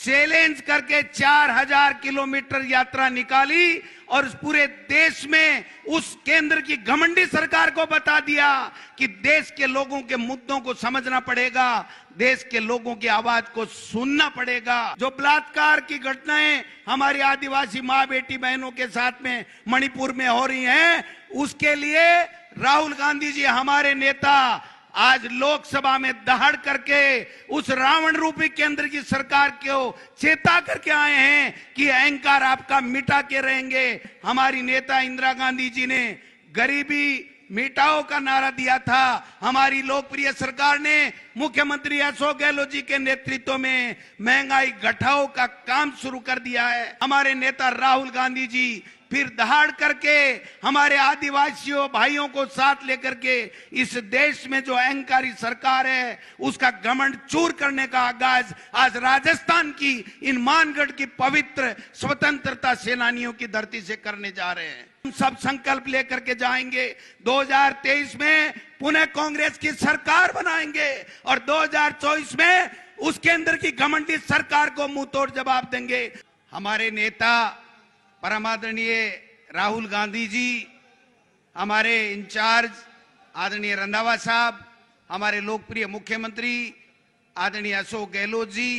Challenge करके 4000 kilometre यात्रा निकाली और इस पूरे देश में उस केंद्र की घमंडी सरकार को बता दिया कि देश के लोगों के मुद्दों को समझना पड़ेगा, देश के लोगों की आवाज को सुनना पड़ेगा। जो बलात्कार की घटनाएं हमारी आदिवासी माँ बेटी बहनों के साथ में मणिपुर में हो रही हैं, उसके लिए राहुल गांधी जी हमारे नेता आज लोकसभा में दहाड़ करके उस रावण रूपी केंद्र की सरकार को चेता करके आए हैं कि अहंकार आपका मिटा के रहेंगे। हमारी नेता इंदिरा गांधी जी ने गरीबी मिटाओ का नारा दिया था। हमारी लोकप्रिय सरकार ने मुख्यमंत्री अशोक गहलोत जी के नेतृत्व में महंगाई घटाओ का काम शुरू कर दिया है। हमारे नेता राहुल गांधी जी फिर दहाड़ करके हमारे आदिवासियों भाइयों को साथ लेकर के इस देश में जो अहंकारी सरकार है उसका घमंड चूर करने का आगाज आज राजस्थान की इन मानगढ़ की पवित्र स्वतंत्रता सेनानियों की धरती से करने जा रहे हैं। हम सब संकल्प लेकर के जाएंगे, 2023 में पुनः कांग्रेस की सरकार बनाएंगे और 2024 में उस केंद्र की घमंडी सरकार को मुंह तोड़ जवाब देंगे। हमारे नेता परमादरणीय राहुल गांधी जी, हमारे इंचार्ज आदरणीय रंधावा साहब, हमारे लोकप्रिय मुख्यमंत्री आदरणीय अशोक गहलोत जी,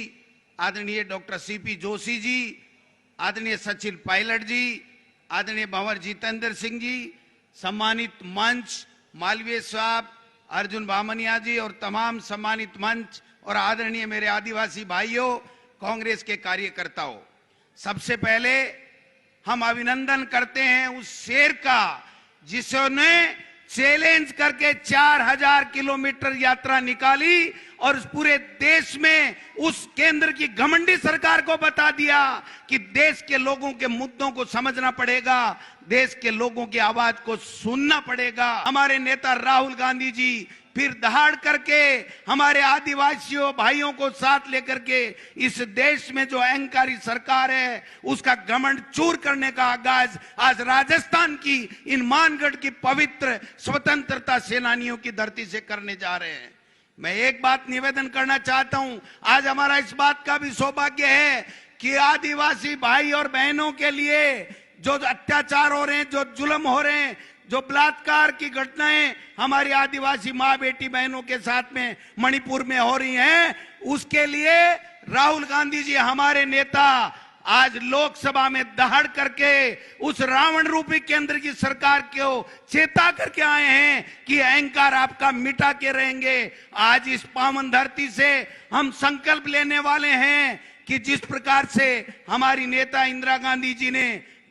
आदरणीय डॉक्टर सीपी जोशी जी, आदरणीय सचिन पायलट जी, आदरणीय भंवर जितेंद्र सिंह जी, सम्मानित मंच मालवीय साहब, अर्जुन बामनिया जी और तमाम सम्मानित मंच और आदरणीय मेरे आदिवासी भाइयों, कांग्रेस के कार्यकर्ताओं, सबसे पहले हम अभिनंदन करते हैं उस शेर का जिसने चैलेंज करके 4000 किलोमीटर यात्रा निकाली और इस पूरे देश में उस केंद्र की घमंडी सरकार को बता दिया कि देश के लोगों के मुद्दों को समझना पड़ेगा, देश के लोगों की आवाज को सुनना पड़ेगा। हमारे नेता राहुल गांधी जी फिर दहाड़ करके हमारे आदिवासियों भाइयों को साथ लेकर के इस देश में जो अहंकारी सरकार है उसका घमंड चूर करने का आगाज आज राजस्थान की इन मानगढ़ की पवित्र स्वतंत्रता सेनानियों की धरती से करने जा रहे हैं। मैं एक बात निवेदन करना चाहता हूं, आज हमारा इस बात का भी सौभाग्य है कि आदिवासी भाई और बहनों के लिए जो अत्याचार हो रहे हैं, जो जुल्म हो रहे हैं, जो बलात्कार की घटनाएं हमारी आदिवासी माँ बेटी बहनों के साथ में मणिपुर में हो रही हैं, उसके लिए राहुल गांधी जी हमारे नेता आज लोकसभा में दहाड़ करके उस रावण रूपी केंद्र की सरकार को चेता करके आए हैं कि अहंकार आपका मिटा के रहेंगे। आज इस पावन धरती से हम संकल्प लेने वाले हैं कि जिस प्रकार से हमारी नेता इंदिरा गांधी जी ने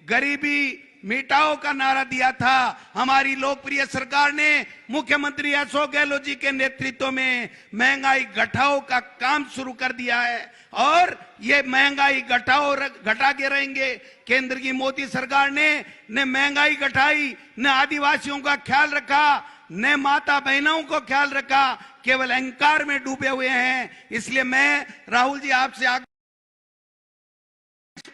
गरीबी मिटाओ का नारा दिया था, हमारी लोकप्रिय सरकार ने मुख्यमंत्री अशोक गहलोत जी के नेतृत्व में महंगाई घटाओ का काम शुरू कर दिया है और ये महंगाई घटा के रहेंगे। केंद्र की मोदी सरकार ने न महंगाई घटाई, न आदिवासियों का ख्याल रखा, न माता बहनों को ख्याल रखा, केवल अहंकार में डूबे हुए हैं। इसलिए मैं राहुल जी आपसे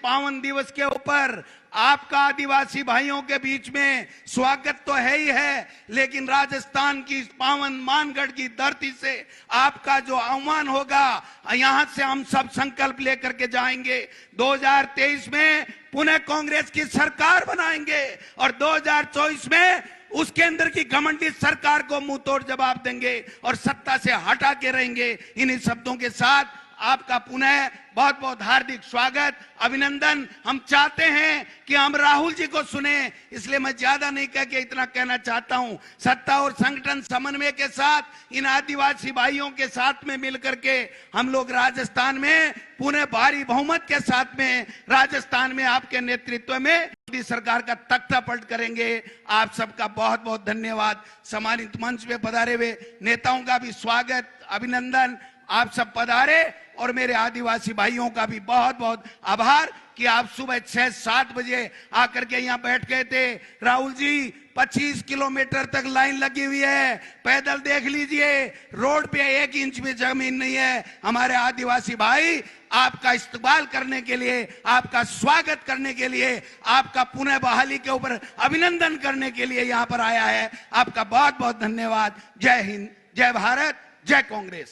पावन दिवस के ऊपर आपका आदिवासी भाइयों के बीच में स्वागत तो है ही है, लेकिन राजस्थान की पावन मानगढ़ की धरती से आपका जो आह्वान होगा, यहां से हम सब संकल्प लेकर के जाएंगे। 2023 में पुनः कांग्रेस की सरकार बनाएंगे और 2024 में उस केंद्र की घमंडी सरकार को मुंह तोड़ जवाब देंगे और सत्ता से हटा के रहेंगे। इन्हीं शब्दों के साथ आपका पुनः बहुत बहुत हार्दिक स्वागत, अभिनंदन। हम चाहते हैं कि हम राहुल जी को सुने, इसलिए मैं ज्यादा नहीं कह के इतना कहना चाहता हूं। सत्ता और संगठन समन्वय के साथ इन आदिवासी भाइयों के साथ में मिलकर के हम लोग राजस्थान में पुनः भारी बहुमत के साथ में राजस्थान में आपके नेतृत्व में मोदी सरकार का तख्ता पलट करेंगे। आप सबका बहुत बहुत धन्यवाद। सम्मानित मंच पे पधारे हुए नेताओं का भी स्वागत, अभिनंदन। आप सब पधारे और मेरे आदिवासी भाइयों का भी बहुत बहुत आभार कि आप सुबह 6-7 बजे आकर के यहाँ बैठ गए थे। राहुल जी 25 किलोमीटर तक लाइन लगी हुई है, पैदल देख लीजिए, रोड पे 1 इंच भी जमीन नहीं है। हमारे आदिवासी भाई आपका इस्तकबाल करने के लिए, आपका स्वागत करने के लिए, आपका पुनः बहाली के ऊपर अभिनंदन करने के लिए यहाँ पर आया है। आपका बहुत बहुत धन्यवाद। जय हिंद, जय भारत, जय कांग्रेस।